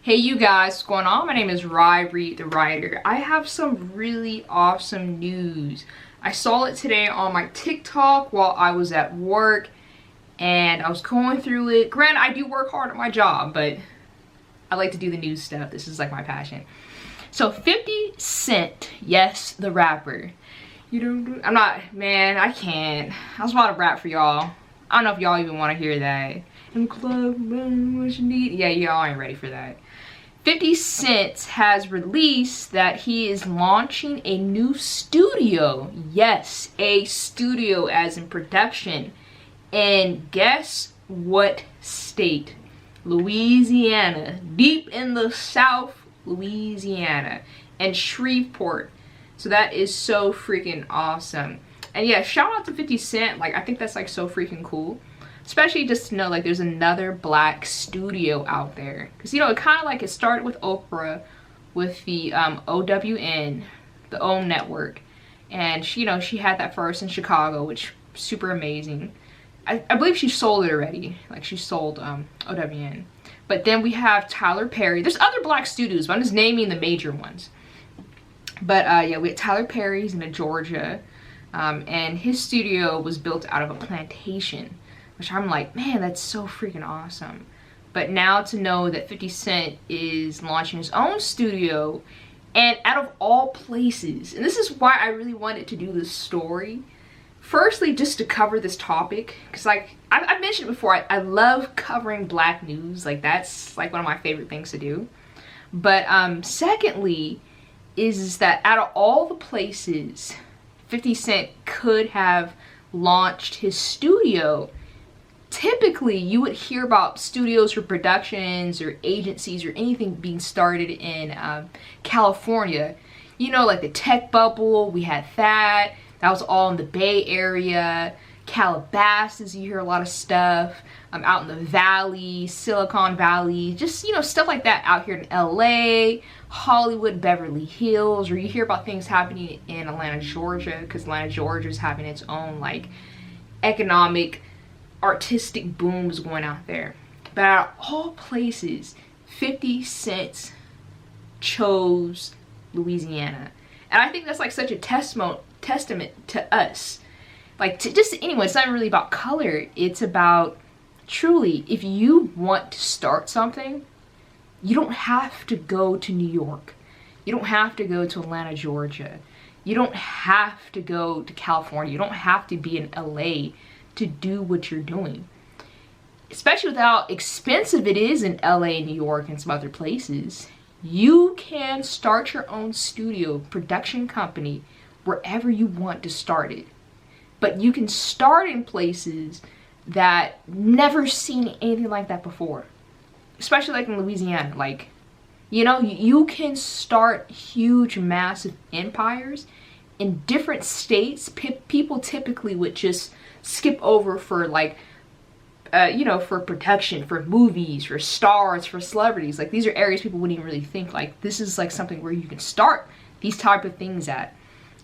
Hey you guys, what's going on? My name is Ryrie the Writer. I have some really awesome news. I saw it today on my TikTok while I was at work and I was going through it. Granted, I do work hard at my job, but I like to do the news stuff. This is like my passion. So 50 Cent, yes, the rapper. I'm not, man, I can't. I was about to rap for y'all. I don't know if y'all even want to hear that. In club, what you need. Yeah, y'all ain't ready for that. 50 Cent has released that he is launching a new studio. Yes, a studio as in production. And guess what state? Louisiana. Deep in the South, Louisiana. And Shreveport. So that is so freaking awesome. And yeah, shout out to 50 Cent. Like, I think that's like so freaking cool. Especially just to know like there's another black studio out there. Because you know, it kind of like it started with Oprah with the OWN, the OWN network. And she, you know, she had that first in Chicago, which super amazing. I believe she sold it already. Like she sold OWN. But then we have Tyler Perry. There's other black studios, but I'm just naming the major ones. But yeah, we had Tyler Perry's in Georgia. And his studio was built out of a plantation. Which I'm like, man, that's so freaking awesome. But now to know that 50 Cent is launching his own studio, and out of all places, and this is why I really wanted to do this story. Firstly, just to cover this topic, because like I've mentioned before, I love covering black news. Like that's like one of my favorite things to do. But secondly, is that out of all the places 50 Cent could have launched his studio, typically you would hear about studios or productions or agencies or anything being started in California. You know, like the tech bubble, we had that. That was all in the Bay Area. Calabasas, you hear a lot of stuff. Out in the Valley, Silicon Valley, just, you know, stuff like that out here in LA, Hollywood, Beverly Hills, or you hear about things happening in Atlanta, Georgia, because Atlanta, Georgia is having its own like economic artistic booms going out there. But out of all places, 50 Cent chose Louisiana. And I think that's like such a testament to us. Like to just anyone, it's not really about color. It's about truly, if you want to start something, you don't have to go to New York. You don't have to go to Atlanta, Georgia. You don't have to go to California. You don't have to be in LA to do what you're doing. Especially with how expensive it is in LA, New York, and some other places. You can start your own studio, production company, wherever you want to start it. But you can start in places that never seen anything like that before. Especially like in Louisiana. Like, you know, you can start huge, massive empires in different states. People typically would just skip over for like, you know, for production, for movies, for stars, for celebrities. Like these are areas people wouldn't even really think like this is like something where you can start these type of things at.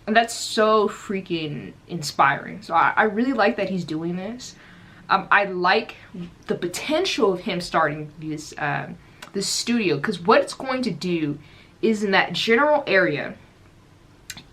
And that's so freaking inspiring. So I really like that he's doing this. I like the potential of him starting this this studio, because what it's going to do is in that general area,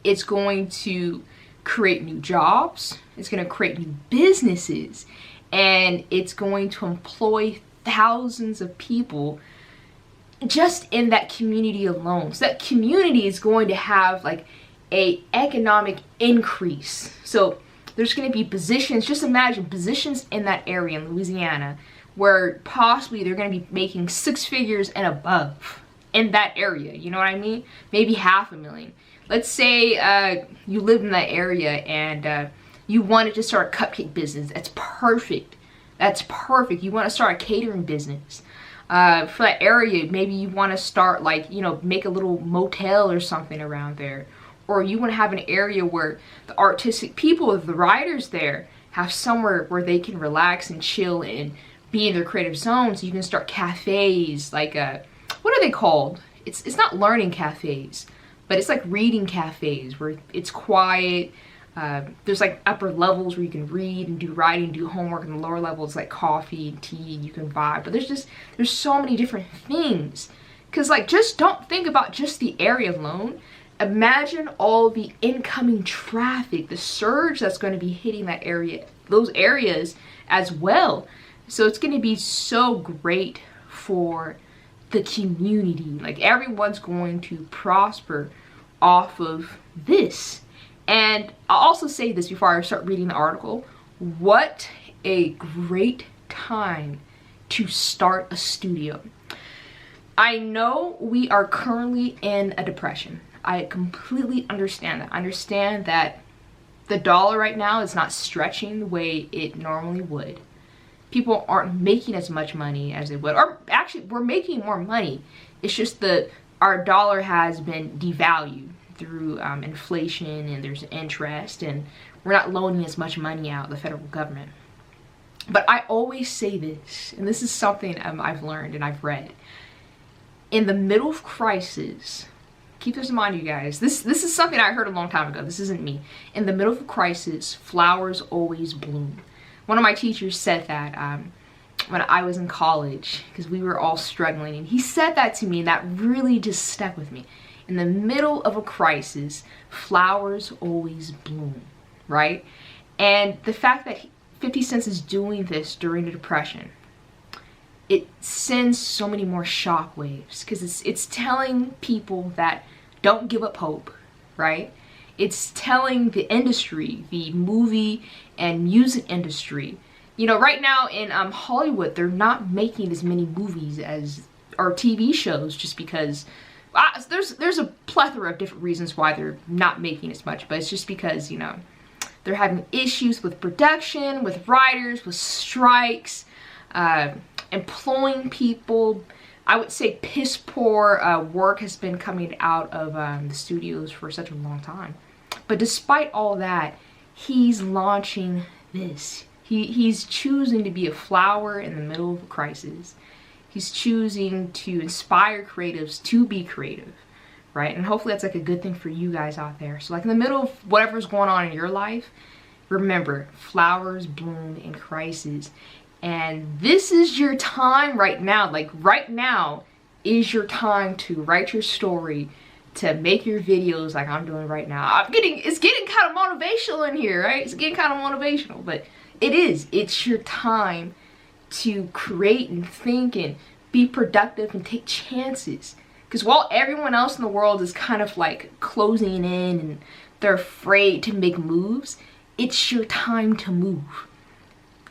it's going to create new jobs, it's going to create new businesses, and it's going to employ thousands of people just in that community alone. So that community is going to have like a economic increase. So there's going to be positions, just imagine positions in that area in Louisiana where possibly they're going to be making 6 figures and above in that area, you know what I mean? Maybe $500,000. Let's say you live in that area and you wanted to start a cupcake business. That's perfect. That's perfect. You want to start a catering business. For that area, maybe you want to start like, you know, make a little motel or something around there. Or you want to have an area where the artistic people, the writers there, have somewhere where they can relax and chill and be in their creative zone. So you can start cafes, like what are they called? It's not learning cafes, but it's like reading cafes where it's quiet. There's like upper levels where you can read and do writing, do homework, and the lower levels like coffee and tea, and you can vibe. But there's so many different things Because like, just don't think about just the area alone. Imagine all the incoming traffic, the surge that's going to be hitting that area, those areas as well. So it's going to be so great for the community. Like, everyone's going to prosper off of this. And I'll also say this before I start reading the article. What a great time to start a studio. I know we are currently in a depression. I completely understand that. I understand that the dollar right now is not stretching the way it normally would. People aren't making as much money as they would. Or actually, we're making more money. It's just that our dollar has been devalued through inflation, and there's interest, and we're not loaning as much money out, the federal government. But I always say this, and this is something I've learned and I've read. In the middle of crisis, keep this in mind, you guys. This is something I heard a long time ago. This isn't me. In the middle of a crisis, flowers always bloom. One of my teachers said that when I was in college, because we were all struggling, and he said that to me, and that really just stuck with me. In the middle of a crisis, flowers always bloom, right? And the fact that 50 Cent is doing this during the Depression, it sends so many more shockwaves, because it's telling people that don't give up hope, right? It's telling the industry, the movie and music industry, you know, right now in Hollywood, they're not making as many movies as or TV shows, just because there's a plethora of different reasons why they're not making as much, but it's just because, you know, they're having issues with production, with writers, with strikes, employing people. I would say piss poor work has been coming out of the studios for such a long time. But despite all that, he's launching this. He's choosing to be a flower in the middle of a crisis. He's choosing to inspire creatives to be creative, right? And hopefully that's like a good thing for you guys out there. So like in the middle of whatever's going on in your life, remember, flowers bloom in crisis. And this is your time right now. Like right now is your time to write your story, to make your videos like I'm doing right now. It's getting kind of motivational in here, right? It's getting kind of motivational, but it's your time to create and think and be productive and take chances. Because while everyone else in the world is kind of like closing in and they're afraid to make moves, it's your time to move.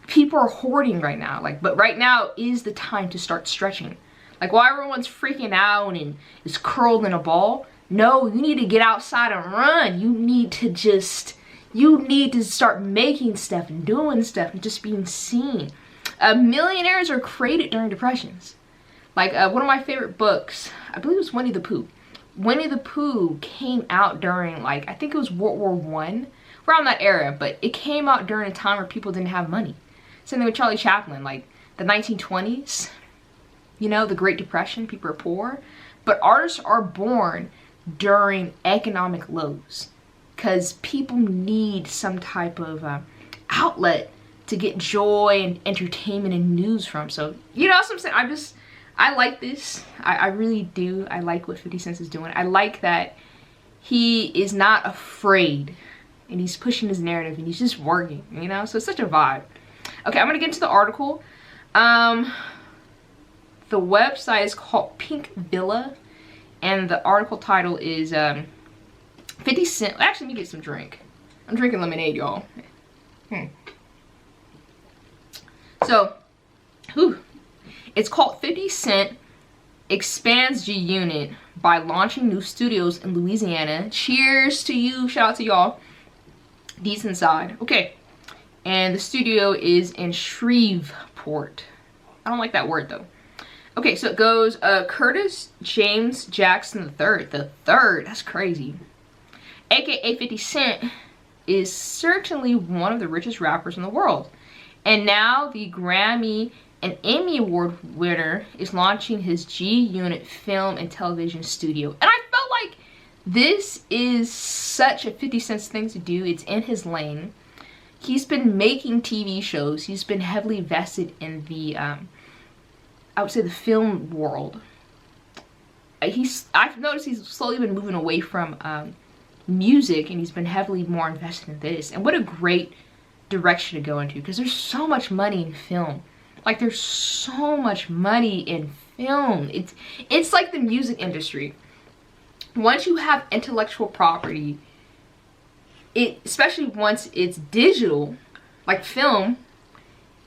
People are hoarding right now, but right now is the time to start stretching. Like while everyone's freaking out and is curled in a ball, no, you need to get outside and run. You need to start making stuff and doing stuff and just being seen. Millionaires are created during depressions. Like one of my favorite books, I believe it was Winnie the Pooh. Winnie the Pooh came out during, like, I think it was World War I, around that era, but it came out during a time where people didn't have money. Same thing with Charlie Chaplin, like the 1920s, you know, the Great Depression, people are poor. But artists are born during economic lows because people need some type of outlet to get joy and entertainment and news from. So, you know what I'm saying? I like this. I really do. I like what 50 Cent is doing. I like that he is not afraid and he's pushing his narrative and he's just working, you know? So it's such a vibe. Okay, I'm gonna get into the article. The website is called Pink Villa, and the article title is 50 Cent. Actually, let me get some drink. I'm drinking lemonade, y'all. So, it's called 50 Cent expands G Unit by launching new studios in Louisiana. Cheers to you. Shout out to y'all. Decent side. Okay. And the studio is in Shreveport. I don't like that word though. Okay, so it goes Curtis James Jackson III. The third. That's crazy. AKA 50 Cent is certainly one of the richest rappers in the world. And now the Grammy and Emmy Award winner is launching his G Unit film and television studio. And I felt like this is such a 50 Cent thing to do. It's in his lane. He's been making TV shows. He's been heavily vested in the, I would say, the film world. I've noticed he's slowly been moving away from music, and he's been heavily more invested in this. And what a great direction to go into, because there's so much money in film. Like, there's so much money in film. It's like the music industry. Once you have intellectual property, especially once it's digital, like film,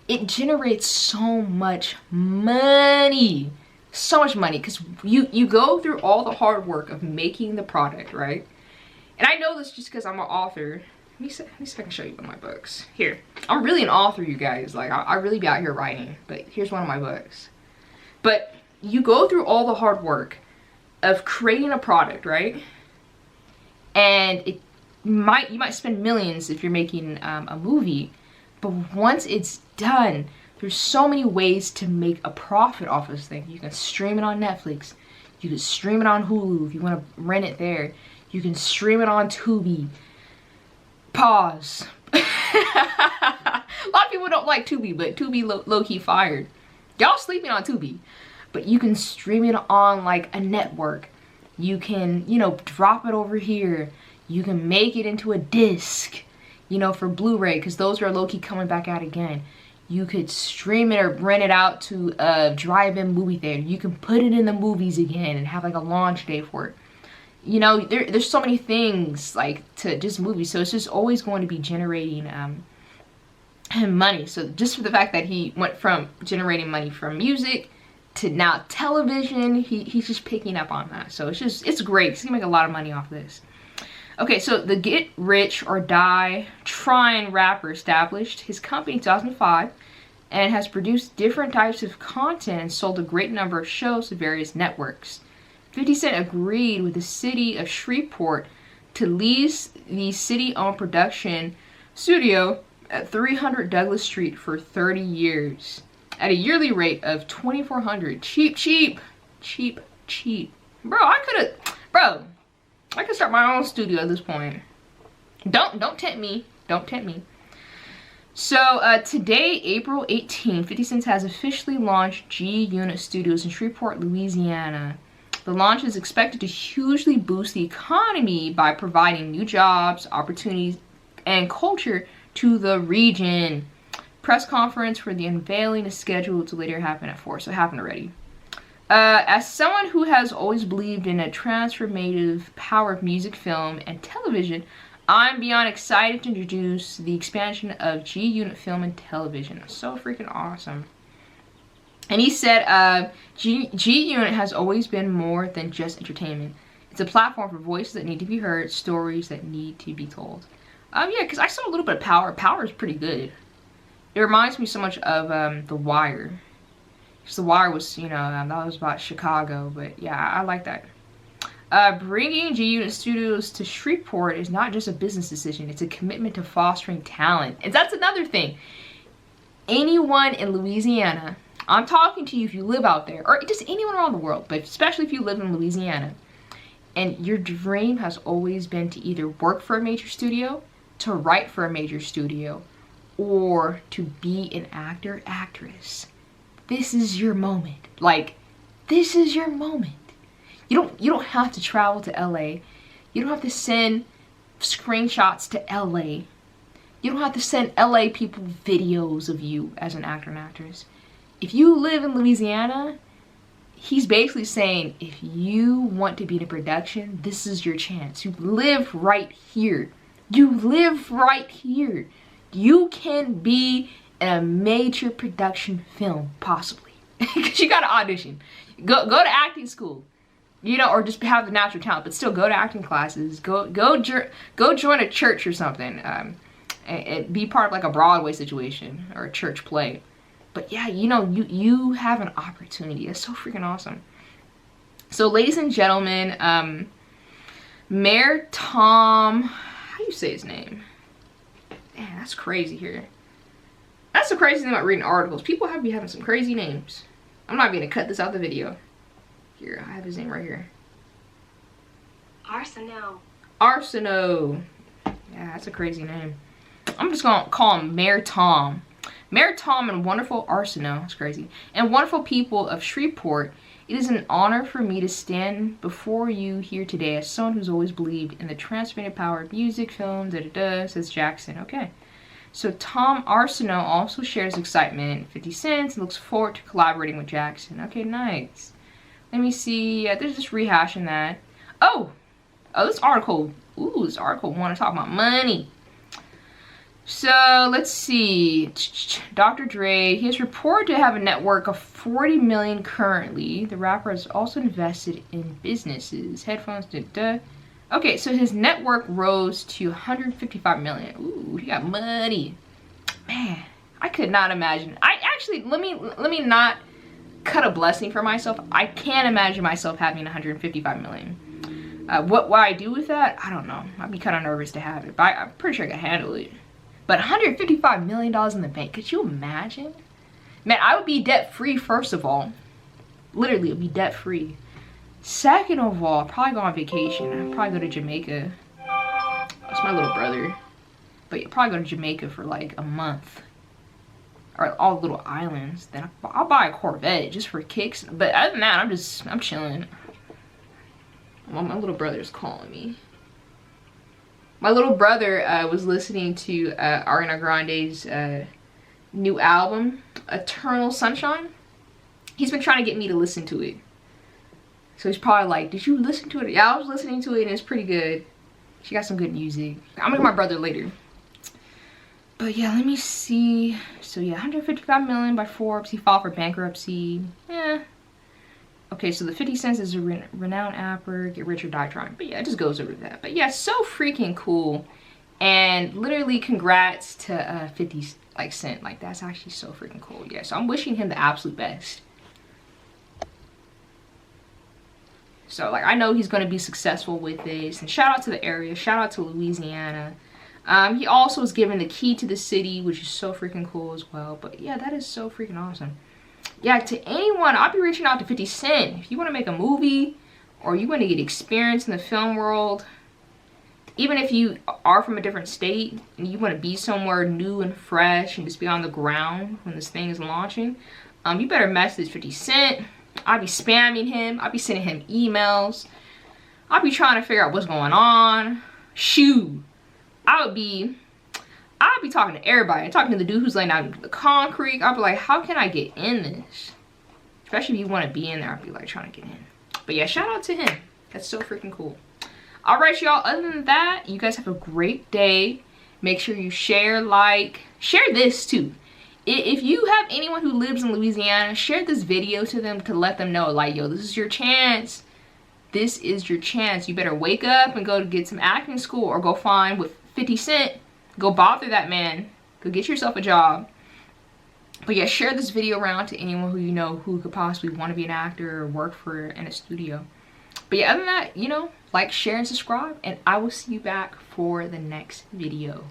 it generates so much money. So much money, because you go through all the hard work of making the product, right? And I know this just because I'm an author. Let me see if I can show you one of my books. Here, I'm really an author, you guys. Like, I really be out here writing. But here's one of my books. But you go through all the hard work of creating a product, right? And you might spend millions if you're making a movie. But once it's done, there's so many ways to make a profit off this thing. You can stream it on Netflix. You can stream it on Hulu if you want to rent it there. You can stream it on Tubi. Pause. A lot of people don't like Tubi, but Tubi low-key fired. Y'all sleeping on Tubi. But you can stream it on like a network. You can, you know, drop it over here. You can make it into a disc, you know, for Blu-ray, because those are low-key coming back out again. You could stream it or rent it out to a drive-in movie theater. You can put it in the movies again and have like a launch day for it. You know, there's so many things like to just movies. So it's just always going to be generating money. So just for the fact that he went from generating money from music to now television, he's just picking up on that. So it's great. He's gonna make a lot of money off this. Okay, so the Get Rich or Die Trying rapper established his company in 2005 and has produced different types of content and sold a great number of shows to various networks. 50 Cent agreed with the city of Shreveport to lease the city-owned production studio at 300 Douglas Street for 30 years at a yearly rate of $2,400. Cheap. Bro, I could start my own studio at this point. Don't tempt me. Don't tempt me. So today, April 18th, 50 Cent has officially launched G-Unit Studios in Shreveport, Louisiana. The launch is expected to hugely boost the economy by providing new jobs, opportunities, and culture to the region. Press conference for the unveiling is scheduled to later happen at 4, so it happened already. As someone who has always believed in a transformative power of music, film, and television, I'm beyond excited to introduce the expansion of G-Unit Film and Television. So freaking awesome. And he said, G-Unit has always been more than just entertainment. It's a platform for voices that need to be heard, stories that need to be told. Yeah, because I saw a little bit of Power. Power is pretty good. It reminds me so much of The Wire. Because The Wire was, you know, that was about Chicago. But yeah, I like that. Bringing G-Unit Studios to Shreveport is not just a business decision. It's a commitment to fostering talent. And that's another thing. Anyone in Louisiana, I'm talking to you if you live out there, or just anyone around the world, but especially if you live in Louisiana, and your dream has always been to either work for a major studio, to write for a major studio, or to be an actor, actress. This is your moment. Like, this is your moment. You don't have to travel to LA. You don't have to send screenshots to LA. You don't have to send LA people videos of you as an actor and actress. If you live in Louisiana, he's basically saying, if you want to be in a production, this is your chance. You live right here. You live right here. You can be in a major production film, possibly. Because you got to audition. Go to acting school. You know, or just have the natural talent, but still go to acting classes. Go join a church or something. And be part of like a Broadway situation or a church play. But yeah, you know, you have an opportunity. It's so freaking awesome. So ladies and gentlemen, Mayor Tom, how do you say his name? Man, that's crazy here. That's the crazy thing about reading articles. People be having some crazy names. I'm not gonna cut this out the video. Here, I have his name right here. Arsenault. Yeah, that's a crazy name. I'm just gonna call him Mayor Tom. Mayor Tom and wonderful Arsenault, that's crazy, and wonderful people of Shreveport It is an honor for me to stand before you here today as someone who's always believed in the transformative power of music, film, says Jackson. Okay. So Tom Arsenault also shares excitement, 50 cents, and looks forward to collaborating with Jackson. Okay, nice. Let me see. They're just rehashing that. Oh, this article. Ooh, this article want to talk about money. So let's see. Dr. Dre, he is reported to have a network of 40 million currently. The rapper has also invested in businesses, headphones, Okay, so his network rose to 155 million. Ooh, he got money. Man, I could not imagine. I actually, let me not cut a blessing for myself. I can't imagine myself having 155 million. What I do with that, I don't know. I'd be kind of nervous to have it, but I'm pretty sure I can handle it. But $155 million in the bank, could you imagine? Man, I would be debt free, first of all. Literally, it would be debt free. Second of all, I'd probably go on vacation. I'd probably go to Jamaica. That's my little brother. But you'd probably go to Jamaica for like a month. Or all the little islands. Then I'll buy a Corvette just for kicks. But other than that, I'm chilling. Well, my little brother's calling me. My little brother was listening to Ariana Grande's new album, Eternal Sunshine. He's been trying to get me to listen to it. So he's probably like, did you listen to it? Yeah, I was listening to it and it's pretty good. She got some good music. I'm gonna get my brother later. But yeah, let me see. So yeah, 155 million by Forbes. He filed for bankruptcy. Yeah. Okay, so the 50 cents is a renowned rapper, get rich or die trying. But yeah, it just goes over that. But yeah, so freaking cool. And literally congrats to 50 Cent. Like, that's actually so freaking cool. Yeah, so I'm wishing him the absolute best. So like, I know he's going to be successful with this. And shout out to the area. Shout out to Louisiana. He also was given the key to the city, which is so freaking cool as well. But yeah, that is so freaking awesome. Yeah, to anyone, I'll be reaching out to 50 Cent. If you want to make a movie or you want to get experience in the film world, even if you are from a different state and you want to be somewhere new and fresh and just be on the ground when this thing is launching, you better message 50 Cent. I'll be spamming him. I'll be sending him emails. I'll be trying to figure out what's going on. Shoot. I'll be talking to everybody. I'm talking to the dude who's laying out the concrete. I'll be like, how can I get in this? Especially if you want to be in there, I'll be like trying to get in. But yeah, shout out to him. That's so freaking cool. All right, y'all. Other than that, you guys have a great day. Make sure you share, like, share this too. If you have anyone who lives in Louisiana, share this video to them to let them know, like, yo, this is your chance. This is your chance. You better wake up and go to get some acting school or go find with 50 Cent. Go bother that man. Go get yourself a job. But yeah, share this video around to anyone who you know who could possibly want to be an actor or work for in a studio. But yeah, other than that, you know, like, share, and subscribe. And I will see you back for the next video.